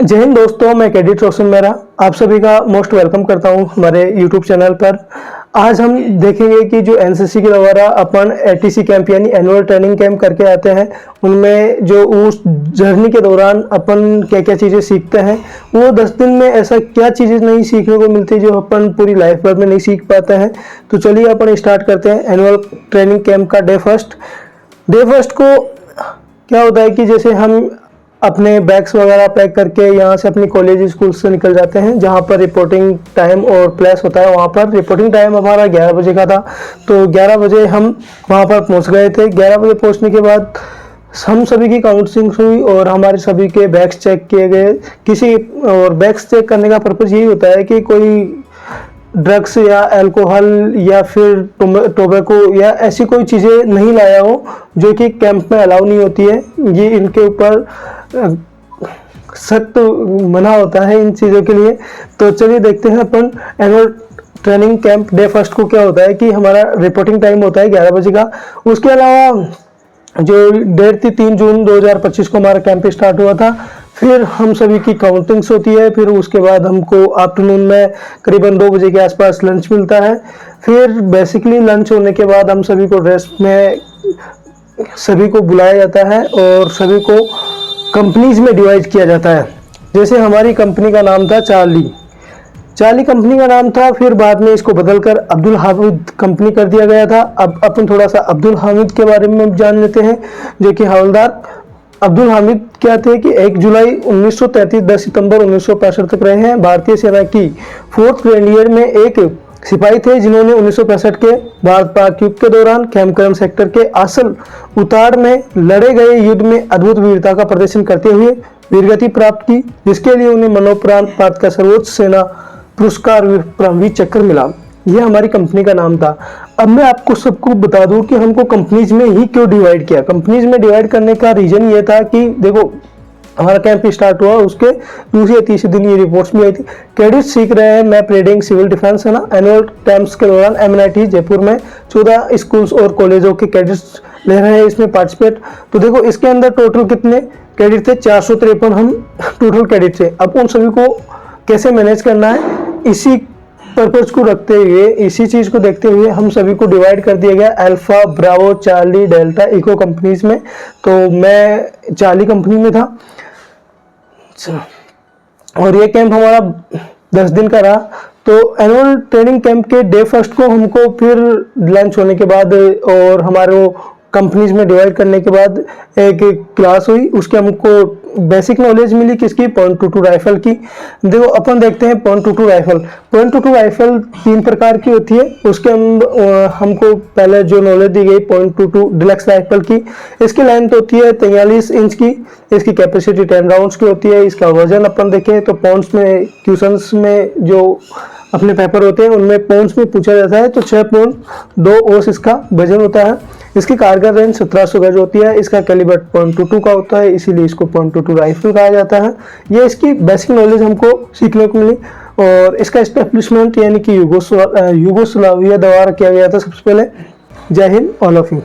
जय हिंद दोस्तों, मैं कैडेट रोशन मेहरा आप सभी का मोस्ट वेलकम करता हूं हमारे यूट्यूब चैनल पर। आज हम देखेंगे कि जो एनसीसी के द्वारा अपन एटीसी कैंप यानी एनुअल ट्रेनिंग कैंप करके आते हैं, उनमें जो उस जर्नी के दौरान अपन क्या क्या चीज़ें सीखते हैं, वो 10 दिन में ऐसा क्या चीज़ें नहीं सीखने को मिलती जो अपन पूरी लाइफ भर में नहीं सीख पाते हैं। तो चलिए अपन स्टार्ट करते हैं एनुअल ट्रेनिंग कैंप का डे फर्स्ट को क्या होता है कि जैसे हम अपने बैग्स वगैरह पैक करके यहाँ से अपनी कॉलेज स्कूल से निकल जाते हैं, जहाँ पर रिपोर्टिंग टाइम और प्लेस होता है। वहाँ पर रिपोर्टिंग टाइम हमारा 11 बजे का था, तो 11 बजे हम वहाँ पर पहुँच गए थे। 11 बजे पहुँचने के बाद हम सभी की काउंसलिंग हुई और हमारे सभी के बैग्स चेक किए गए। और बैग्स चेक करने का पर्पज़ यही होता है कि कोई ड्रग्स या अल्कोहल या फिर टोबैको या ऐसी कोई चीज़ें नहीं लाया हो जो कि कैंप में अलाउ नहीं होती है। ये इनके ऊपर सख्त मना होता है इन चीज़ों के लिए। तो चलिए देखते हैं अपन annual training camp day first को क्या होता है कि हमारा रिपोर्टिंग टाइम होता है 11 बजे का। उसके अलावा जो डेट थी 3 जून 2025 को हमारा कैंप स्टार्ट हुआ था। फिर हम सभी की काउंटिंग्स होती है, फिर उसके बाद हमको आफ्टरनून में करीबन 2 बजे के आसपास लंच मिलता है। फिर बेसिकली लंच होने के बाद हम सभी को रेस्ट में सभी को बुलाया जाता है और सभी को कंपनीज में डिवाइड किया जाता है। जैसे हमारी कंपनी का नाम था चार्ली कंपनी का नाम था, फिर बाद में इसको बदलकर अब्दुल हामिद कंपनी कर दिया गया था। अब अपन थोड़ा सा अब्दुल हामिद के बारे में जान लेते हैं, जो कि हवलदार अब्दुल हामिद क्या थे कि 1 जुलाई 1933 10 सितंबर 1965 तक रहे हैं। भारतीय सेना की 4th ग्रेनेडियर में एक सिपाही थे, जिन्होंने 1965 के भारत पाक युद्ध के दौरान खेमकरन सेक्टर के आसल उताड़ में लड़े गए युद्ध में अद्भुत वीरता का प्रदर्शन करते हुए वीरगति प्राप्त की, जिसके लिए उन्हें मरणोपरांत भारत का सर्वोच्च सेना पुरस्कार वीर चक्र मिला। यह हमारी कंपनी का नाम था। अब मैं आपको सबको बता दूं कि हमको कंपनीज में ही क्यों डिवाइड किया। कंपनीज में डिवाइड करने का रीजन ये था कि देखो, हमारा कैंप स्टार्ट हुआ, उसके दूसरे या तीसरे दिन ये रिपोर्ट्स भी आई थी। कैडेट्स सीख रहे हैं मैप रीडिंग, सिविल डिफेंस है ना। एनुअल कैंप्स के दौरान MNIT जयपुर में 14 स्कूल्स और कॉलेजों के कैडेट्स ले रहे हैं इसमें पार्टिसिपेट। तो देखो, इसके अंदर टोटल कितने कैडेट थे? 453 हम टोटल कैडेट थे। अब उन सभी को कैसे मैनेज करना है, इसी पर्पज को रखते हुए, इसी चीज को देखते हुए हम सभी को डिवाइड कर दिया गया alpha, bravo, charlie, delta, echo companies में। तो मैं चार्ली कंपनी में था और ये कैंप हमारा 10 दिन का रहा। तो एनुअल ट्रेनिंग कैंप के डे फर्स्ट को हमको फिर लंच होने के बाद और हमारे कंपनीज में डिवाइड करने के बाद एक क्लास हुई। उसके हमको बेसिक नॉलेज मिली किसकी? .22 राइफल की। देखो, अपन देखते हैं .22 राइफल। .22 राइफल 3 प्रकार की होती है। उसके हमको पहले जो नॉलेज दी गई .22 डिलक्स राइफल की। इसकी लेंथ होती है 43 इंच की, इसकी कैपेसिटी 10 राउंड्स की होती है। इसका वजन अपन देखें तो पाउंड्स में, क्वेश्चंस में जो अपने पेपर होते हैं उनमें पाउंड्स में पूछा जाता है, तो 6 पाउंड 2 औंस इसका वजन होता है। इसकी कारगर रेंज 1700 गज होती है। इसका कैलिबर .22 का होता है, इसीलिए इसको .22 राइफल कहा जाता है। ये इसकी बेसिक नॉलेज हमको सीखने को मिली। और इसका एस्टेब्लिशमेंट यानी कि यूगोस्लाविया द्वारा किया गया था सबसे पहले। जय हिंद ऑल ऑफ यू।